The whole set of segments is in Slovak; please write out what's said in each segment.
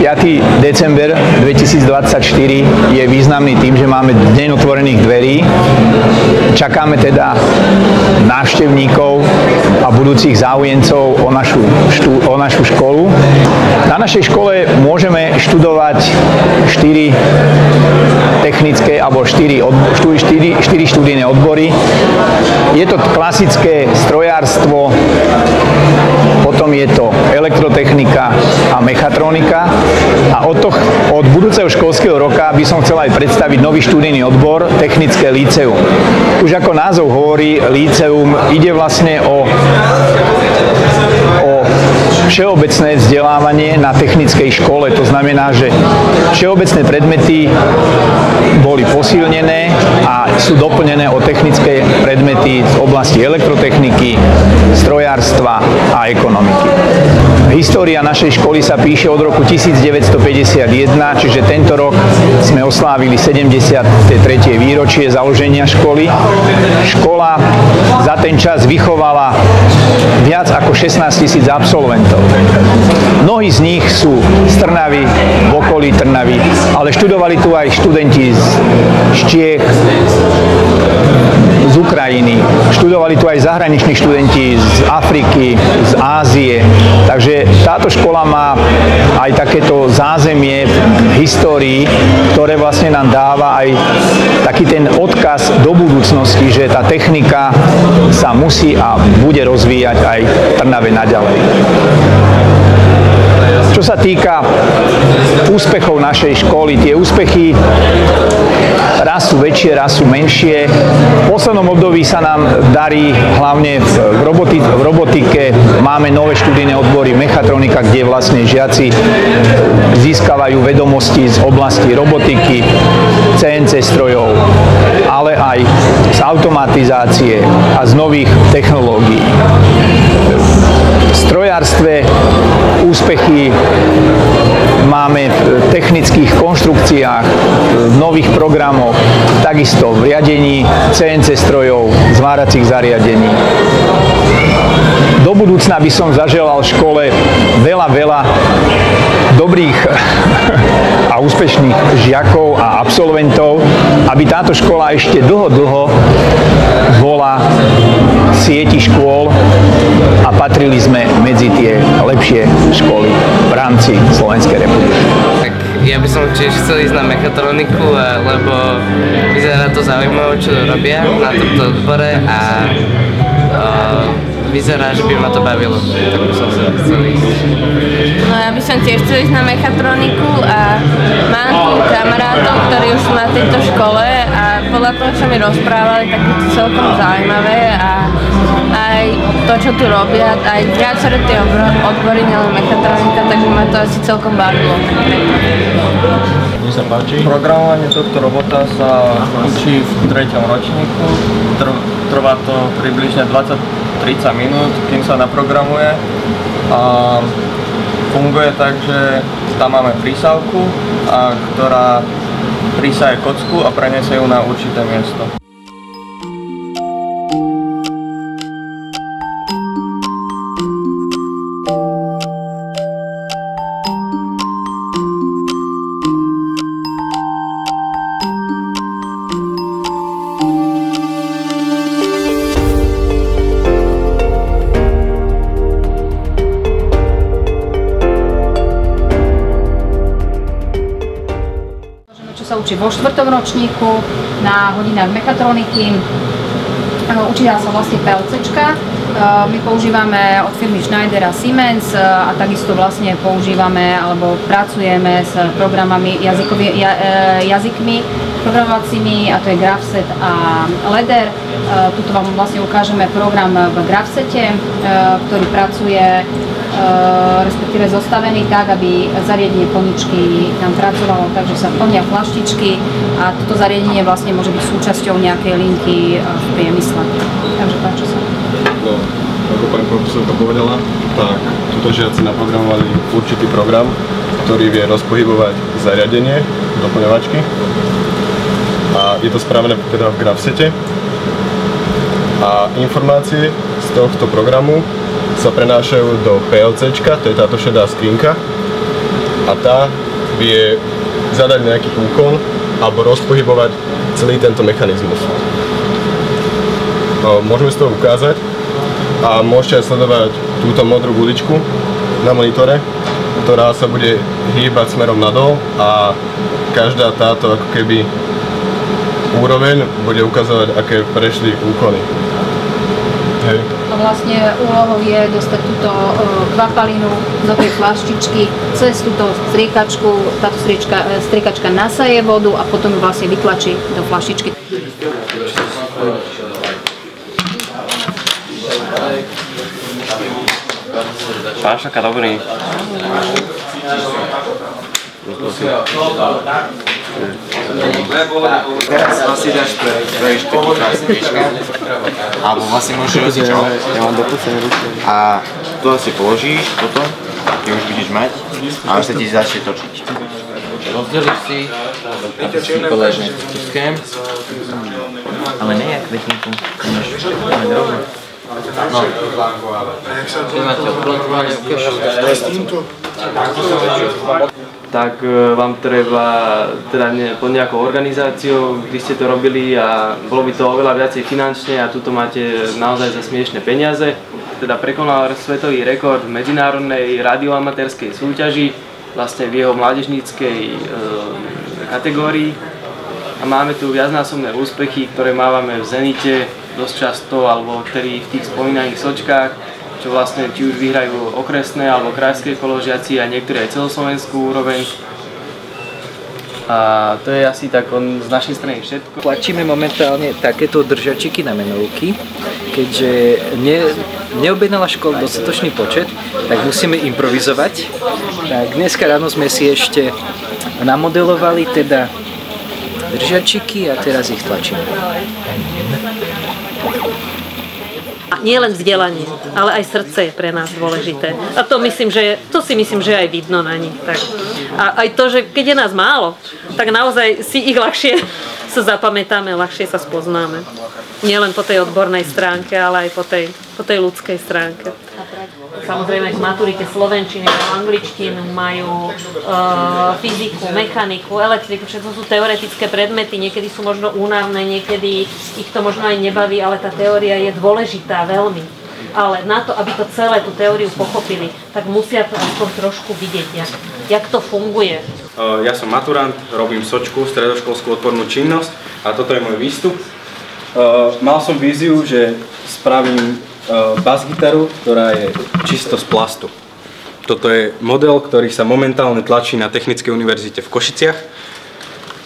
5. december 2024 je významný tým, že máme deň otvorených dverí. Čakáme teda návštevníkov a budúcich záujemcov o našu školu. Na našej škole môžeme študovať 4 technické alebo 4 študijné odbory. Je to klasické strojárstvo, potom je to elektrotechnika a mechatronika a od budúceho školského roka by som chcel aj predstaviť nový študijný odbor technické líceum. Už ako názov hovorí, líceum ide vlastne o všeobecné vzdelávanie na technickej škole. To znamená, že všeobecné predmety boli posilnené a sú doplnené o technické predmety z oblasti elektrotechniky, strojárstva a ekonomiky. História našej školy sa píše od roku 1951, čiže tento rok sme oslávili 73. výročie založenia školy. Škola za ten čas vychovala viac ako 16 000 absolventov. Mnohí z nich sú z Trnavy, v okolí Trnavy, ale študovali tu aj študenti z Čiech, z Ukrajiny, študovali tu aj zahraniční študenti z Afriky, z Ázie, takže táto škola má aj takéto zázemie v histórii, ktoré vlastne nám dáva aj taký ten odkaz do budúcnosti, že tá technika sa musí a bude rozvíjať aj v Trnave naďalej. Čo sa týka úspechov našej školy, tie úspechy raz sú väčšie, raz sú menšie. V poslednom období sa nám darí hlavne v robotike. Máme nové študijné odbory mechatronika, kde vlastne žiaci získavajú vedomosti z oblasti robotiky, CNC strojov, ale aj z automatizácie a z nových technológií. V strojárstve úspechy máme v technických konštrukciách, v nových programoch, takisto v riadení CNC strojov, zváracích zariadení. Do budúcna by som zaželal škole veľa dobrých a úspešných žiakov a absolventov, aby táto škola ešte dlho bola v sieti škôl a patrili sme medzi tie lepšie školy v rámci Slovenskej republiky. Tak ja by som tiež chcel ísť na mechatroniku, lebo vyzerá to zaujímavé, čo robia na tomto odbore a vyzerá, že by ma to bavilo, tak by som sa chcel ísť. No ja by som tiež chcel ísť na mechatroniku a mám tu kamarátov, ktorí už sú na tejto škole a podľa toho, čo mi rozprávali, tak je to celkom zaujímavé a aj to, čo tu robia, aj viaceré tie odbory, nielen mechatronika, tak by ma to asi celkom bavilo. Mne sa páči. Programovanie tohto robota sa učí v 3. ročníku. Trvá to približne 20-30 minút, kým sa naprogramuje. A funguje tak, že tam máme prísavku, ktorá prísaje kocku a preniesie ju na určité miesto. Sa učí vo 4. ročníku na hodinách mechatroniky. Učí sa vlastne PLCčka. My používame od firmy Schneider a Siemens a takisto vlastne používame alebo pracujeme s programami jazykmi programovacími, a to je Grafset a Ledger. Tuto vám vlastne ukážeme program v Grafsete, ktorý pracuje respektíve zostavený tak, aby zariadenie plničky nám pracovalo, takže sa plnia flaštičky a toto zariadenie vlastne môže byť súčasťou nejakej linky v priemysle. Takže páči sa. No, ako pani profesorka povedala, tak tuto žiaci naprogramovali určitý program, ktorý vie rozpohybovať zariadenie, doplňovačky. A je to spravené teda v Grafsete. A informácie z tohto programu sa prenášajú do PLCčka, to je táto šedá skrinka. a tá vie zadať nejaký úkon alebo rozpohybovať celý tento mechanizmus. Môžeme si to ukázať a môžete aj sledovať túto modrú guličku na monitore, ktorá sa bude hýbať smerom nadol a každá táto ako keby úroveň bude ukazovať, aké prešli úkony. Hej. A vlastne úlohou je dostať túto kvapalinu do tej fľaštičky cez túto striekačku. Táto striekačka nasaje vodu a potom ju vlastne vytlačí do fľaštičky. Pášaka, dobrý. Teraz vlastne dáš trojíš taký krásnička, alebo vlastne môžeš roziť, čo? Ja mám dopustené ruky. A tu asi položíš toto, keď už budeš mať, a už sa ti začne točiť. Rozdeliš si, a si poležne kuskem, ale ne jak vetinku, ale rovno. No. Tak vám treba teda pod nejakou organizáciou, kde ste to robili a bolo by to oveľa viacej finančne a tuto máte naozaj za smiešné peniaze. Teda prekonal svetový rekord v medzinárodnej radioamatérskej súťaži, vlastne v jeho mládežníckej kategórii. A máme tu viacnásobné úspechy, ktoré mávame v Zenite dosť často, alebo ktorý v tých spomínaných sočkách, čo vlastne či už vyhrajú okresné alebo krajské koložiaci a niektoré aj celoslovenskú úroveň. A to je asi tak z našej strany všetko. Tlačíme momentálne takéto držačiky na menovky, keďže neobjednala škola dostatočný počet, tak musíme improvizovať. Tak dneska ráno sme si ešte namodelovali teda držačiky a teraz ich tlačíme. Nie len vzdelanie, ale aj srdce je pre nás dôležité. A to si myslím, že aj vidno na nich. Tak. A aj to, že keď je nás málo, tak naozaj si ich ľahšie sa zapamätáme, ľahšie sa spoznáme. Nie len po tej odbornej stránke, ale aj po tej ľudskej stránke. Samozrejme v maturite slovenčiny, angličtinu, majú fyziku, mechaniku, elektriku, všetko sú teoretické predmety, niekedy sú možno únavné, niekedy ich to možno aj nebaví, ale tá teória je dôležitá veľmi. Ale na to, aby to celé tú teóriu pochopili, tak musia to aspoň trošku vidieť, jak to funguje. Ja som maturant, robím sočku, stredoškolskú odbornú činnosť a toto je môj výstup. Mal som víziu, že spravím basgitaru, ktorá je čisto z plastu. Toto je model, ktorý sa momentálne tlačí na Technickej univerzite v Košiciach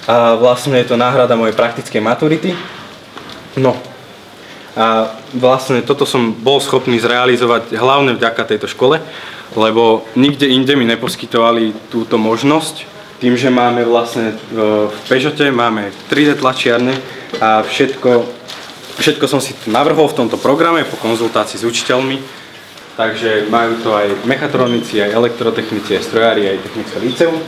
a vlastne je to náhrada mojej praktickej maturity. No a vlastne toto som bol schopný zrealizovať hlavne vďaka tejto škole, lebo nikde inde mi neposkytovali túto možnosť. Tým, že máme vlastne v Peugeote máme 3D tlačiarne a všetko som si navrhol v tomto programe po konzultácii s učiteľmi, takže majú to aj mechatronici, aj elektrotechnici, aj strojári, aj technické líceum.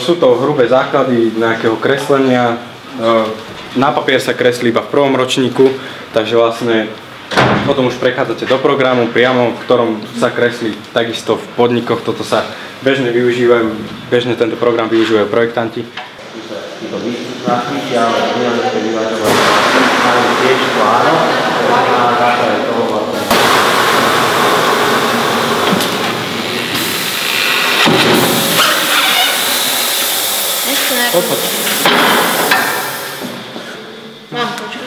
Sú to hrubé základy nejakého kreslenia, na papier sa kreslí iba v prvom ročníku, takže vlastne potom už prechádzate do programu priamo, v ktorom sa kreslí takisto v podnikoch, toto sa bežne využívajú, bežne tento program využívajú projektanti. Tiež to áno, a základe toho vlastne. Ešte nejaký. Mám, počuj.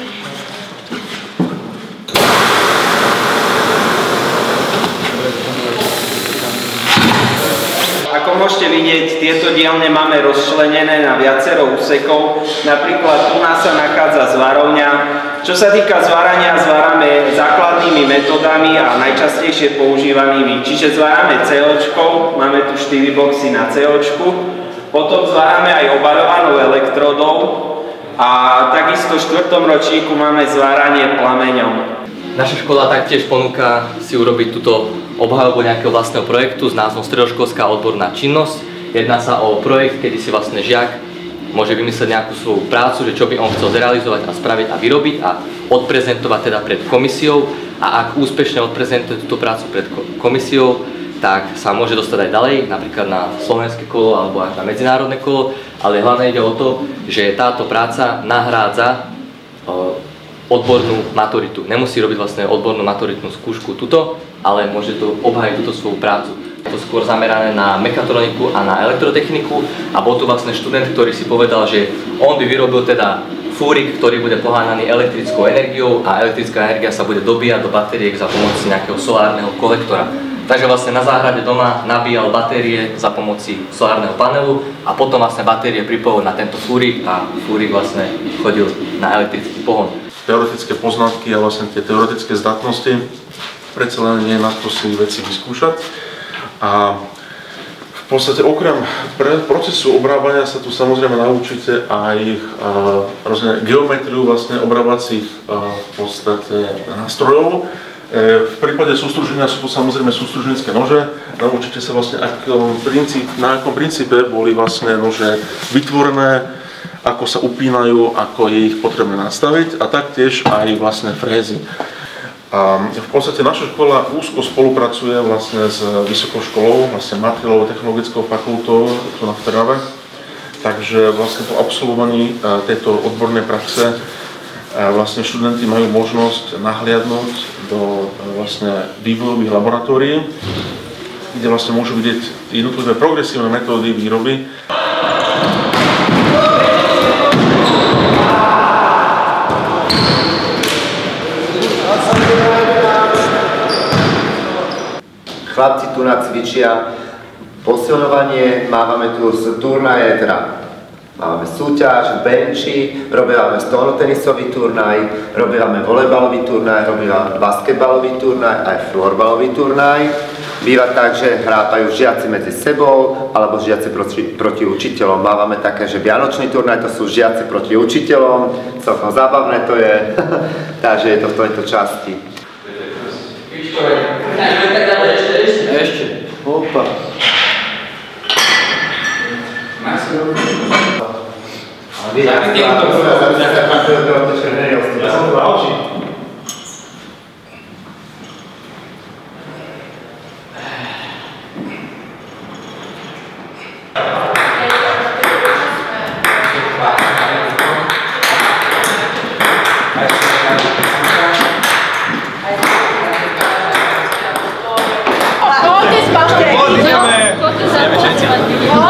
Ako môžete vidieť, tieto dielne máme rozčlenené na viacero úsekov. Napríklad tu nás sa nachádza zvarovňa. Čo sa týka zvárania, zvárame základnými metódami a najčastejšie používanými. Čiže zvárame CO-čkou, máme tu 4 boxy na CO-čku. Potom zvárame aj obaľovanou elektródou a takisto v 4. ročníku máme zváranie plameňom. Naša škola taktiež ponúka si urobiť túto obhajobu nejakého vlastného projektu s názvom Stredoškolská odborná činnosť. Jedná sa o projekt, kedy si vlastne žiak môže vymyslieť nejakú svoju prácu, že čo by on chcel zrealizovať a spraviť a vyrobiť a odprezentovať teda pred komisiou. A ak úspešne odprezentuje túto prácu pred komisiou, tak sa môže dostať aj ďalej, napríklad na slovenské kolo alebo až na medzinárodné kolo, ale hlavne ide o to, že táto práca nahrádza odbornú maturitu. Nemusí robiť vlastne odbornú maturitnú skúšku tuto, ale môže to obhájiť túto svoju prácu. Je to skôr zamerané na mechatroniku a na elektrotechniku a bol tu vlastne študent, ktorý si povedal, že on by vyrobil teda fúrik, ktorý bude poháňaný elektrickou energiou a elektrická energia sa bude dobíjať do batériek za pomoci nejakého solárneho kolektora. Takže vlastne na záhrade doma nabíjal batérie za pomoci solárneho panelu a potom vlastne batérie pripojil na tento fúrik a fúrik vlastne chodil na elektrický pohon. Teoretické poznatky a vlastne tie teoretické zdatnosti, predsa len nie je na to si veci vyskúšať. A v podstate okrem procesu obrábania sa tu samozrejme naučíte aj geometriu vlastne obrábacích v podstate nástrojov. V prípade sústruženia sú tu samozrejme sústružnícke nože. Naučíte sa vlastne na akom princípe boli vlastne nože vytvorené, ako sa upínajú, ako je ich potrebné nastaviť a taktiež aj vlastne frézy. V podstate naša škola úzko spolupracuje vlastne s vysokou školou, vlastne materiálovo-technologickou fakultou tu na Trnave. Takže vlastne po absolvovaní tejto odbornej praxe vlastne študenti majú možnosť nahliadnúť do vlastne vývojových laboratórií, kde vlastne môžu vidieť jednotlivé progresívne metódy výroby. Chlapci tu cvičia posilňovanie, máme tu turnaje, teda máme súťaž, benchy, robíme stonotenisový turnaj, robíme volejbalový turnaj, robíme basketbalový turnaj, aj florbalový turnaj. Býva tak, že hrápajú žiaci medzi sebou, alebo žiaci proti učiteľom. Máme také, že vianočný turnaj, to sú žiaci proti učiteľom, celkom zábavné to je, takže je to v tejto časti. Ešte. Opa.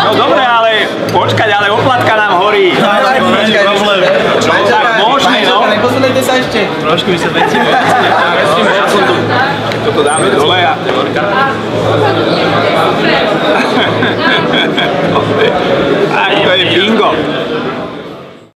No dobre, ale počkať, ale oplatka nám horí. Tak môžeme, no. Neposunajte sa ešte. Trošku by sa veci ja som tu. Toto dáme dole a teorka. Aj to je bingo.